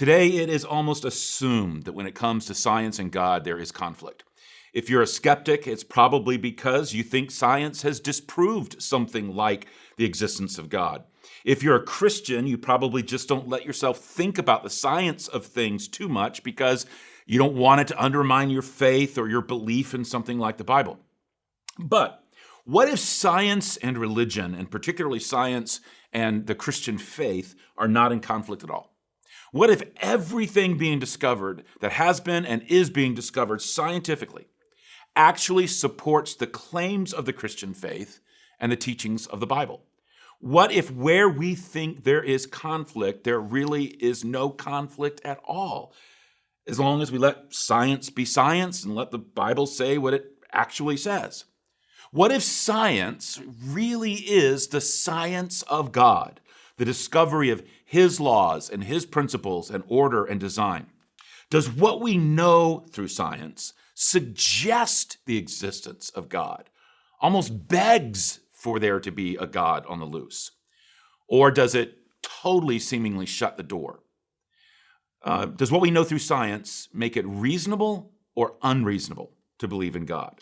Today, it is almost assumed that when it comes to science and God, there is conflict. If you're a skeptic, it's probably because you think science has disproved something like the existence of God. If you're a Christian, you probably just don't let yourself think about the science of things too much because you don't want it to undermine your faith or your belief in something like the Bible. But what if science and religion, and particularly science and the Christian faith, are not in conflict at all? What if everything being discovered that has been and is being discovered scientifically actually supports the claims of the Christian faith and the teachings of the Bible? What if where we think there is conflict, there really is no conflict at all, as long as we let science be science and let the Bible say what it actually says? What if science really is the science of God, the discovery of His laws and His principles and order and design? Does what we know through science suggest the existence of God, almost begs for there to be a God on the loose? Or does it totally seemingly shut the door? Does what we know through science make it reasonable or unreasonable to believe in God?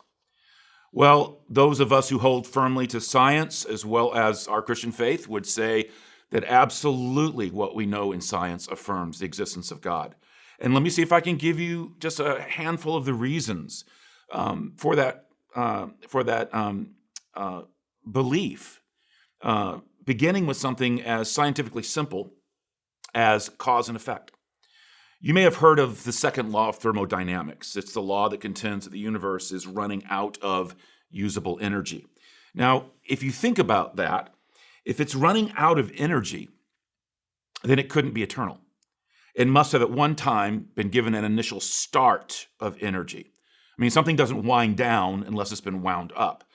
Well, those of us who hold firmly to science as well as our Christian faith would say that absolutely what we know in science affirms the existence of God. And let me see if I can give you just a handful of the reasons for that belief, beginning with something as scientifically simple as cause and effect. You may have heard of the second law of thermodynamics. It's the law that contends that the universe is running out of usable energy. Now, if you think about that, if it's running out of energy, then it couldn't be eternal. It must have at one time been given an initial start of energy. I mean, something doesn't wind down unless it's been wound up.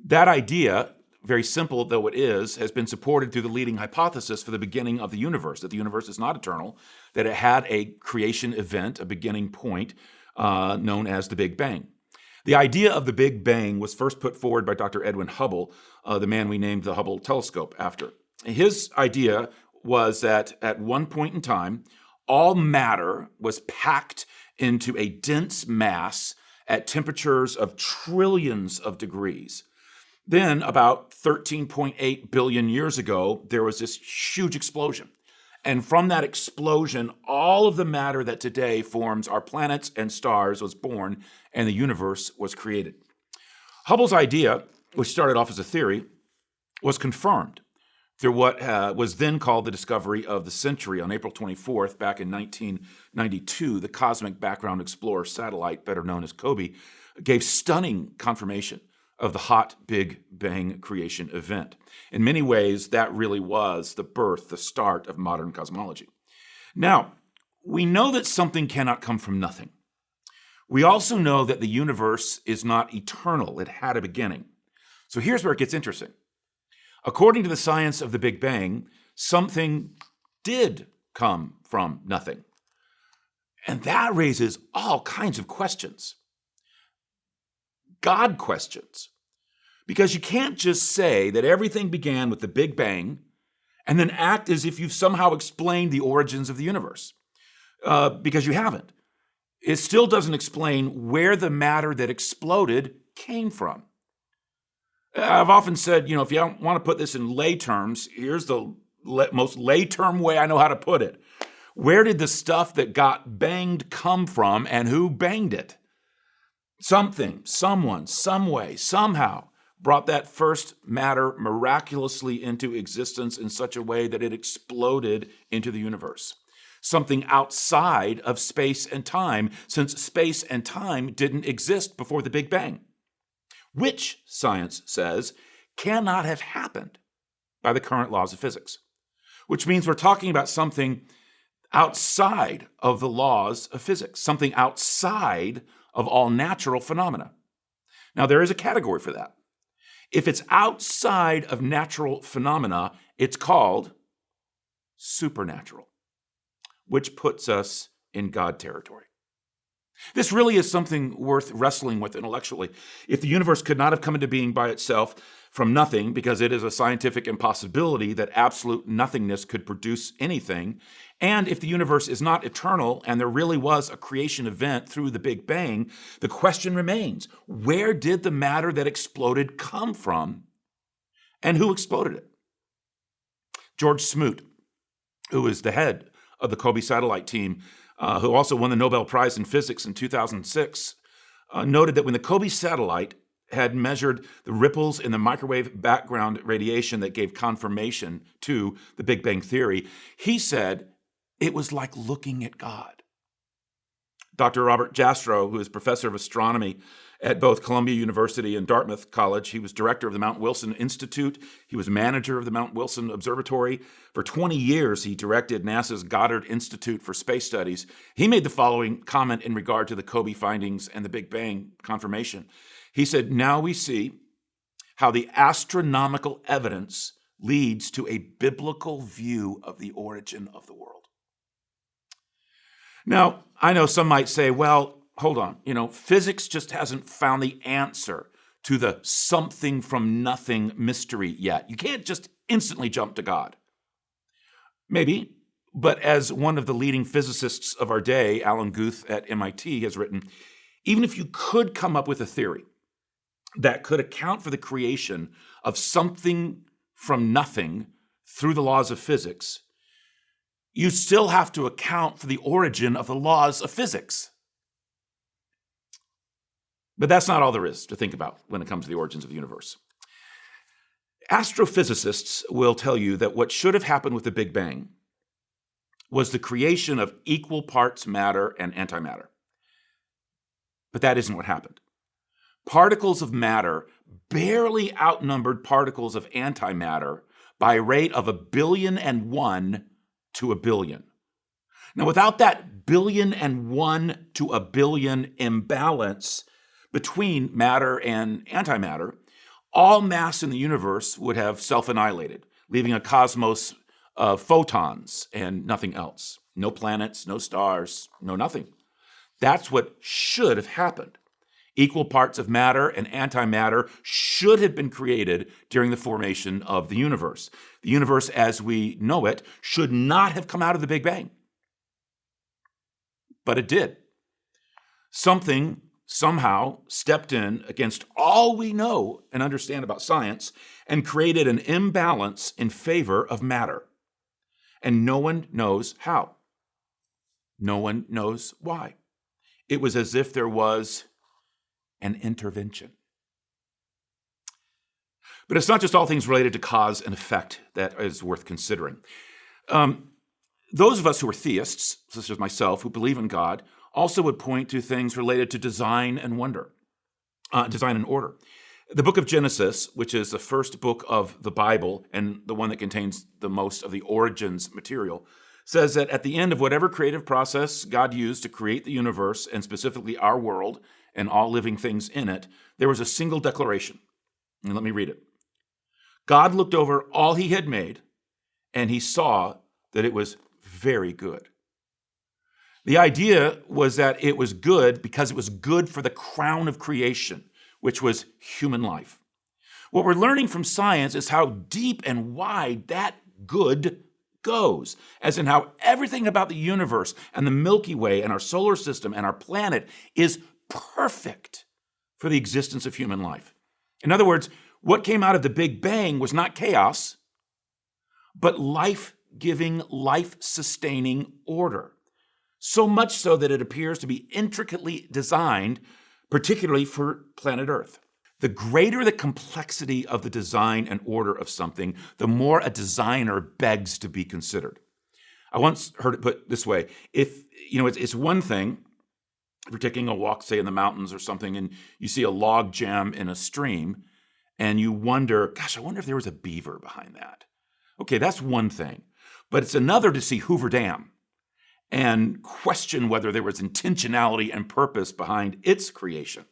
That idea, very simple though it is, has been supported through the leading hypothesis for the beginning of the universe, that the universe is not eternal, that it had a creation event, a beginning point, known as the Big Bang. The idea of the Big Bang was first put forward by Dr. Edwin Hubble, the man we named the Hubble telescope after. His idea was that at one point in time, all matter was packed into a dense mass at temperatures of trillions of degrees. Then, about 13.8 billion years ago, there was this huge explosion. And from that explosion, all of the matter that today forms our planets and stars was born, and the universe was created. Hubble's idea, which started off as a theory, was confirmed through what was then called the discovery of the century. On April 24th, back in 1992, the Cosmic Background Explorer satellite, better known as COBE, gave stunning confirmation of the hot Big Bang creation event. In many ways, that really was the birth, the start of modern cosmology. Now, we know that something cannot come from nothing. We also know that the universe is not eternal. It had a beginning. So here's where it gets interesting. According to the science of the Big Bang, something did come from nothing. And that raises all kinds of questions. God questions. Because you can't just say that everything began with the Big Bang and then act as if you've somehow explained the origins of the universe, because you haven't. It still doesn't explain where the matter that exploded came from. I've often said, if you don't want to put this in lay terms, here's the most lay term way I know how to put it. Where did the stuff that got banged come from, and who banged it? Something, someone, some way, somehow brought that first matter miraculously into existence in such a way that it exploded into the universe. Something outside of space and time, since space and time didn't exist before the Big Bang, which science says cannot have happened by the current laws of physics, which means we're talking about something outside of the laws of physics, something outside of all natural phenomena. Now, there is a category for that. If it's outside of natural phenomena, it's called supernatural, which puts us in God territory. This really is something worth wrestling with intellectually. If the universe could not have come into being by itself from nothing, because it is a scientific impossibility that absolute nothingness could produce anything, and if the universe is not eternal and there really was a creation event through the Big Bang, the question remains, where did the matter that exploded come from, and who exploded it? George Smoot, who is the head of the COBE satellite team, who also won the Nobel Prize in Physics in 2006, noted that when the COBE satellite had measured the ripples in the microwave background radiation that gave confirmation to the Big Bang Theory, he said it was like looking at God. Dr. Robert Jastrow, who is professor of astronomy at both Columbia University and Dartmouth College, he was director of the Mount Wilson Institute. He was manager of the Mount Wilson Observatory. For 20 years, he directed NASA's Goddard Institute for Space Studies. He made the following comment in regard to the COBE findings and the Big Bang confirmation. He said, "Now we see how the astronomical evidence leads to a biblical view of the origin of the world." Now, I know some might say, well, hold on, physics just hasn't found the answer to the something from nothing mystery yet. You can't just instantly jump to God. Maybe, but as one of the leading physicists of our day, Alan Guth at MIT, has written, even if you could come up with a theory that could account for the creation of something from nothing through the laws of physics, you still have to account for the origin of the laws of physics. But that's not all there is to think about when it comes to the origins of the universe. Astrophysicists will tell you that what should have happened with the Big Bang was the creation of equal parts matter and antimatter. But that isn't what happened. Particles of matter barely outnumbered particles of antimatter by a rate of 1,000,000,001 to 1,000,000,000. Now, without that 1,000,001 to 1,000,000,000 imbalance between matter and antimatter, all mass in the universe would have self-annihilated, leaving a cosmos of photons and nothing else. No planets, no stars, no nothing. That's what should have happened. Equal parts of matter and antimatter should have been created during the formation of the universe. The universe as we know it should not have come out of the Big Bang. But it did. Something somehow stepped in against all we know and understand about science and created an imbalance in favor of matter. And no one knows how. No one knows why. It was as if there was an intervention. But it's not just all things related to cause and effect that is worth considering. Those of us who are theists, such as myself, who believe in God, also would point to things related to design and wonder, design and order. The book of Genesis, which is the first book of the Bible and the one that contains the most of the origins material, says that at the end of whatever creative process God used to create the universe, and specifically our world and all living things in it, there was a single declaration. And let me read it. God looked over all he had made, and he saw that it was very good. The idea was that it was good because it was good for the crown of creation, which was human life. What we're learning from science is how deep and wide that good goes, as in how everything about the universe and the Milky Way and our solar system and our planet is perfect for the existence of human life. In other words, what came out of the Big Bang was not chaos, but life-giving, life-sustaining order. So much so that it appears to be intricately designed, particularly for planet Earth. The greater the complexity of the design and order of something, the more a designer begs to be considered. I once heard it put this way: it's one thing if you're taking a walk, say in the mountains or something, and you see a log jam in a stream, and you wonder, gosh, I wonder if there was a beaver behind that. Okay, that's one thing. But it's another to see Hoover Dam and question whether there was intentionality and purpose behind its creation.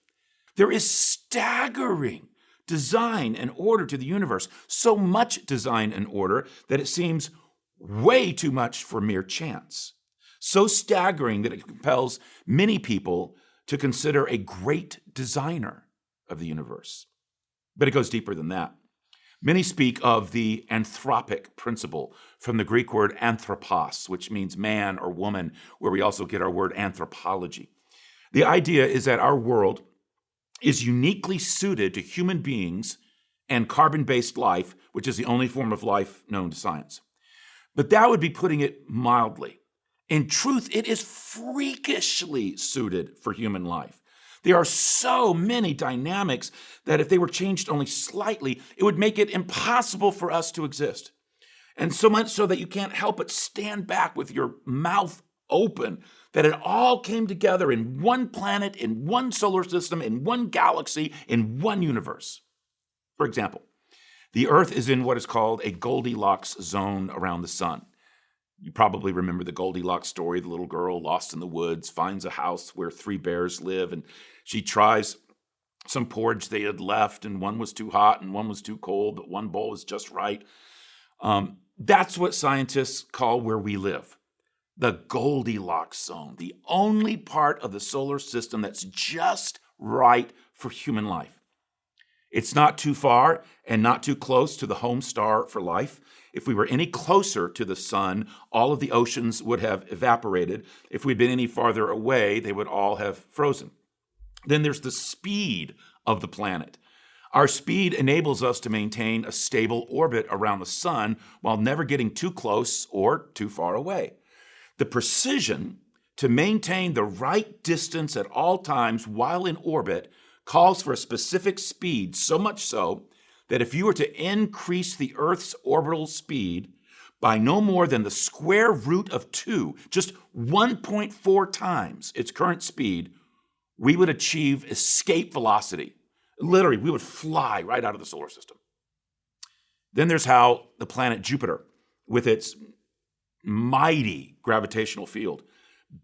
There is staggering design and order to the universe, so much design and order that it seems way too much for mere chance. so staggering that it compels many people to consider a great designer of the universe. But it goes deeper than that. Many speak of the anthropic principle from the Greek word anthropos, which means man or woman, where we also get our word anthropology. The idea is that our world is uniquely suited to human beings and carbon-based life, which is the only form of life known to science. But that would be putting it mildly. In truth, it is freakishly suited for human life. There are so many dynamics that if they were changed only slightly, it would make it impossible for us to exist. And so much so that you can't help but stand back with your mouth open, that it all came together in one planet, in one solar system, in one galaxy, in one universe. For example, the Earth is in what is called a Goldilocks zone around the sun. You probably remember the Goldilocks story. The little girl lost in the woods finds a house where 3 bears live, and she tries some porridge they had left, and one was too hot and one was too cold, but one bowl was just right. That's what scientists call where we live, the Goldilocks zone, the only part of the solar system that's just right for human life. It's not too far and not too close to the home star for life. If we were any closer to the sun, all of the oceans would have evaporated. If we'd been any farther away, they would all have frozen. Then there's the speed of the planet. Our speed enables us to maintain a stable orbit around the sun while never getting too close or too far away. The precision to maintain the right distance at all times while in orbit calls for a specific speed, so much so that if you were to increase the Earth's orbital speed by no more than the square root of 2, just 1.4 times its current speed, we would achieve escape velocity. Literally, we would fly right out of the solar system. Then there's how the planet Jupiter, with its mighty gravitational field,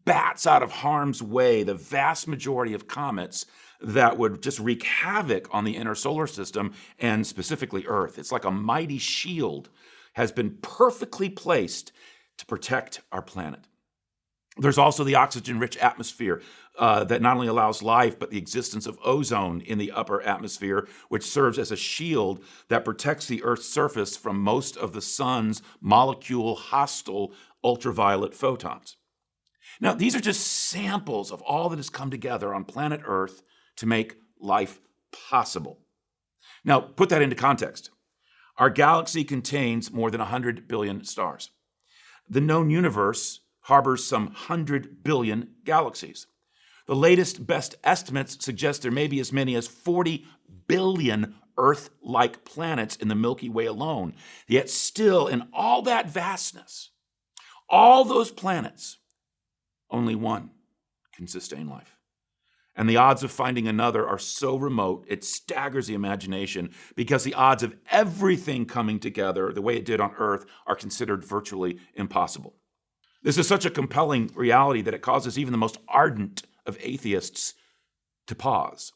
bats out of harm's way the vast majority of comets that would just wreak havoc on the inner solar system and specifically Earth. It's like a mighty shield has been perfectly placed to protect our planet. There's also the oxygen-rich atmosphere that not only allows life, but the existence of ozone in the upper atmosphere, which serves as a shield that protects the Earth's surface from most of the sun's molecule-hostile ultraviolet photons. Now, these are just samples of all that has come together on planet Earth to make life possible. Now, put that into context. Our galaxy contains more than 100 billion stars. The known universe harbors some 100 billion galaxies. The latest best estimates suggest there may be as many as 40 billion Earth-like planets in the Milky Way alone. Yet still, in all that vastness, all those planets, only one can sustain life. And the odds of finding another are so remote, it staggers the imagination because the odds of everything coming together the way it did on Earth are considered virtually impossible. This is such a compelling reality that it causes even the most ardent of atheists to pause.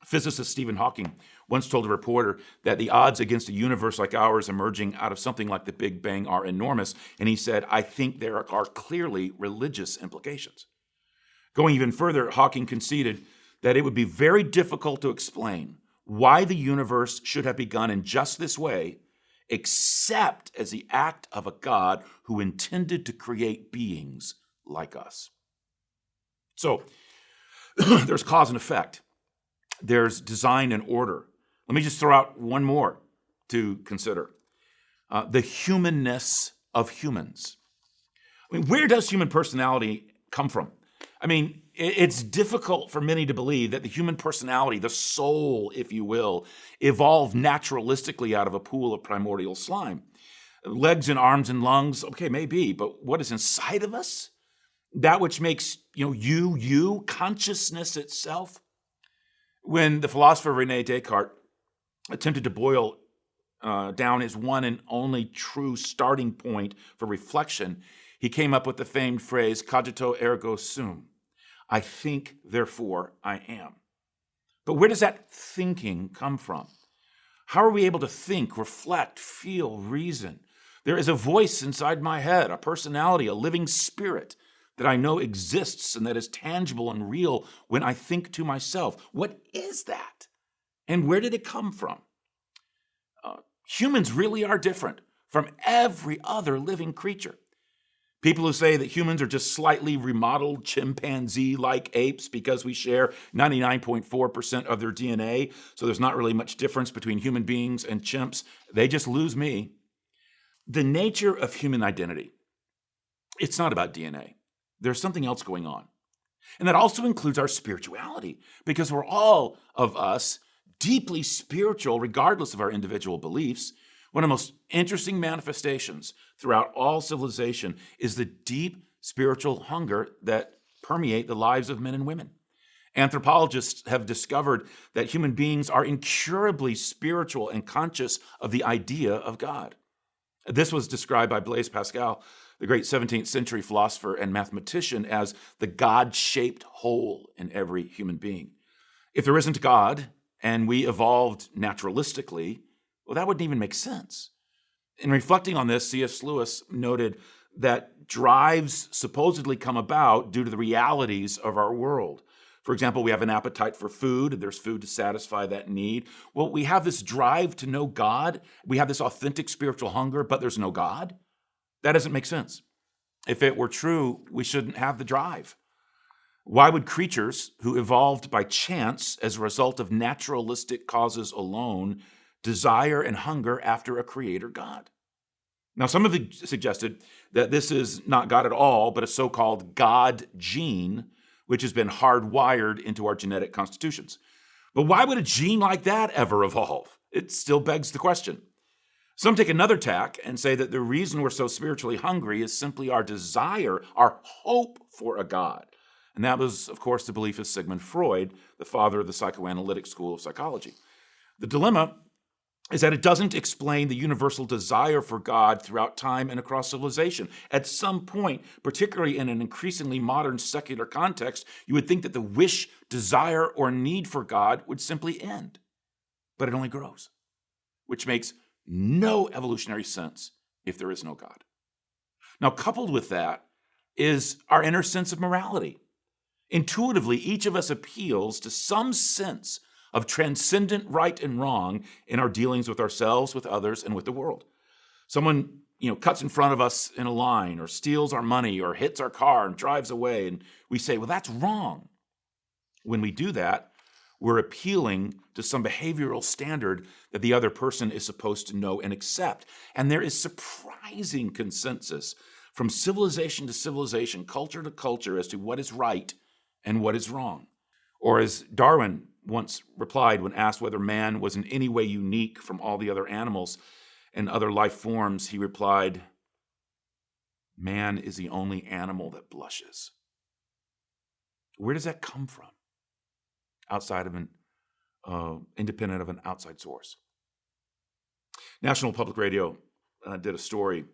Physicist Stephen Hawking once told a reporter that the odds against a universe like ours emerging out of something like the Big Bang are enormous, and he said, "I think there are clearly religious implications." Going even further, Hawking conceded that it would be very difficult to explain why the universe should have begun in just this way, except as the act of a God who intended to create beings like us. So, there's cause and effect. There's design and order. Let me just throw out one more to consider. The humanness of humans. I mean, where does human personality come from? I mean, it's difficult for many to believe that the human personality, the soul, if you will, evolved naturalistically out of a pool of primordial slime. Legs and arms and lungs, okay, maybe, but what is inside of us? That which makes, you, consciousness itself. When the philosopher René Descartes attempted to boil down his one and only true starting point for reflection, he came up with the famed phrase, cogito ergo sum. I think, therefore I am. But where does that thinking come from? How are we able to think, reflect, feel, reason? There is a voice inside my head, a personality, a living spirit that I know exists and that is tangible and real when I think to myself, what is that? And where did it come from? Humans really are different from every other living creature. People who say that humans are just slightly remodeled chimpanzee-like apes because we share 99.4% of their DNA, so there's not really much difference between human beings and chimps, they just lose me. The nature of human identity, it's not about DNA. There's something else going on. And that also includes our spirituality, because we're all of us deeply spiritual, regardless of our individual beliefs. One of the most interesting manifestations throughout all civilization is the deep spiritual hunger that permeate the lives of men and women. Anthropologists have discovered that human beings are incurably spiritual and conscious of the idea of God. This was described by Blaise Pascal, the great 17th century philosopher and mathematician, as the God-shaped hole in every human being. If there isn't God, and we evolved naturalistically, well, that wouldn't even make sense. In reflecting on this, C.S. Lewis noted that drives supposedly come about due to the realities of our world. For example, we have an appetite for food, and there's food to satisfy that need. Well, we have this drive to know God. We have this authentic spiritual hunger, but there's no God. That doesn't make sense. If it were true, we shouldn't have the drive. Why would creatures who evolved by chance as a result of naturalistic causes alone desire and hunger after a creator God? Now, some have suggested that this is not God at all, but a so-called God gene, which has been hardwired into our genetic constitutions. But why would a gene like that ever evolve? It still begs the question. Some take another tack and say that the reason we're so spiritually hungry is simply our desire, our hope for a God. And that was, of course, the belief of Sigmund Freud, the father of the psychoanalytic school of psychology. The dilemma is that it doesn't explain the universal desire for God throughout time and across civilization. At some point, particularly in an increasingly modern secular context, you would think that the wish, desire, or need for God would simply end. But it only grows, which makes no evolutionary sense if there is no God. Now, coupled with that is our inner sense of morality. Intuitively, each of us appeals to some sense of transcendent right and wrong in our dealings with ourselves, with others, and with the world. Someone, cuts in front of us in a line, or steals our money, or hits our car and drives away, and we say, well, that's wrong. When we do that, we're appealing to some behavioral standard that the other person is supposed to know and accept. And there is surprising consensus from civilization to civilization, culture to culture, as to what is right and what is wrong. Or as Darwin once replied when asked whether man was in any way unique from all the other animals and other life forms, he replied, "Man is the only animal that blushes." Where does that come from? Outside of independent of an outside source. National Public Radio did a story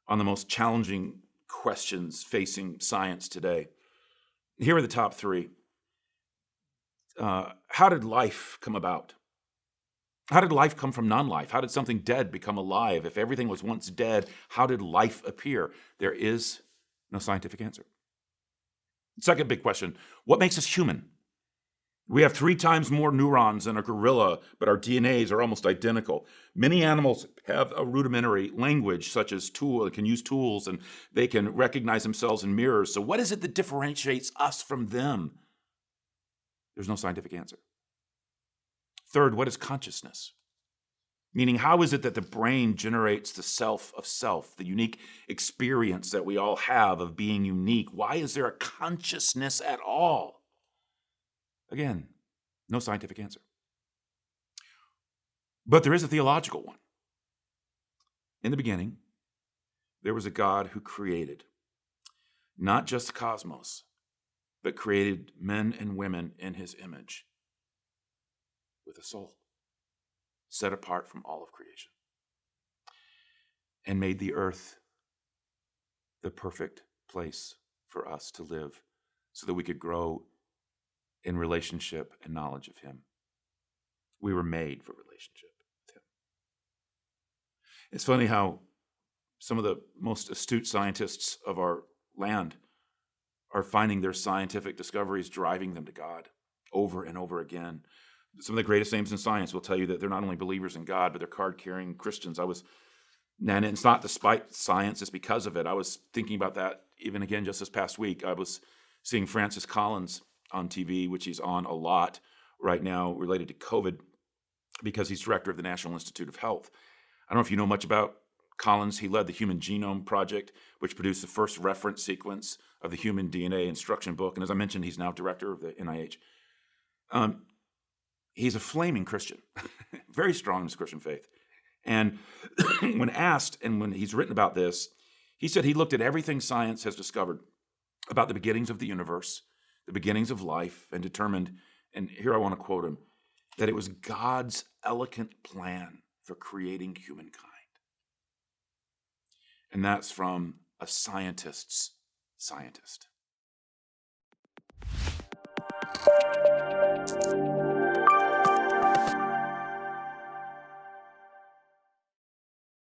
on the most challenging questions facing science today. Here are the top three. How did life come about? How did life come from non-life? How did something dead become alive? If everything was once dead, how did life appear? There is no scientific answer. Second big question, what makes us human? We have 3 times more neurons than a gorilla, but our DNAs are almost identical. Many animals have a rudimentary language, such as can use tools, and they can recognize themselves in mirrors. So what is it that differentiates us from them? There's no scientific answer. Third, what is consciousness? Meaning, how is it that the brain generates the self of self, the unique experience that we all have of being unique? Why is there a consciousness at all? Again, no scientific answer. But there is a theological one. In the beginning, there was a God who created not just the cosmos, but created men and women in his image with a soul, set apart from all of creation, and made the earth the perfect place for us to live so that we could grow in relationship and knowledge of him. We were made for relationship with him. It's funny how some of the most astute scientists of our land are finding their scientific discoveries driving them to God over and over again. Some of the greatest names in science will tell you that they're not only believers in God, but they're card-carrying Christians. And it's not despite science, it's because of it. I was thinking about that even again just this past week. I was seeing Francis Collins on TV, which he's on a lot right now related to COVID, because he's director of the National Institute of Health. I don't know if you know much about Collins. He led the Human Genome Project, which produced the first reference sequence of the human DNA instruction book. And as I mentioned, he's now director of the NIH. He's a flaming Christian, very strong in his Christian faith. And when asked, and when he's written about this, he said he looked at everything science has discovered about the beginnings of the universe, the beginnings of life, and determined, and here I want to quote him, that it was God's elegant plan for creating humankind. And that's from a scientist's scientist.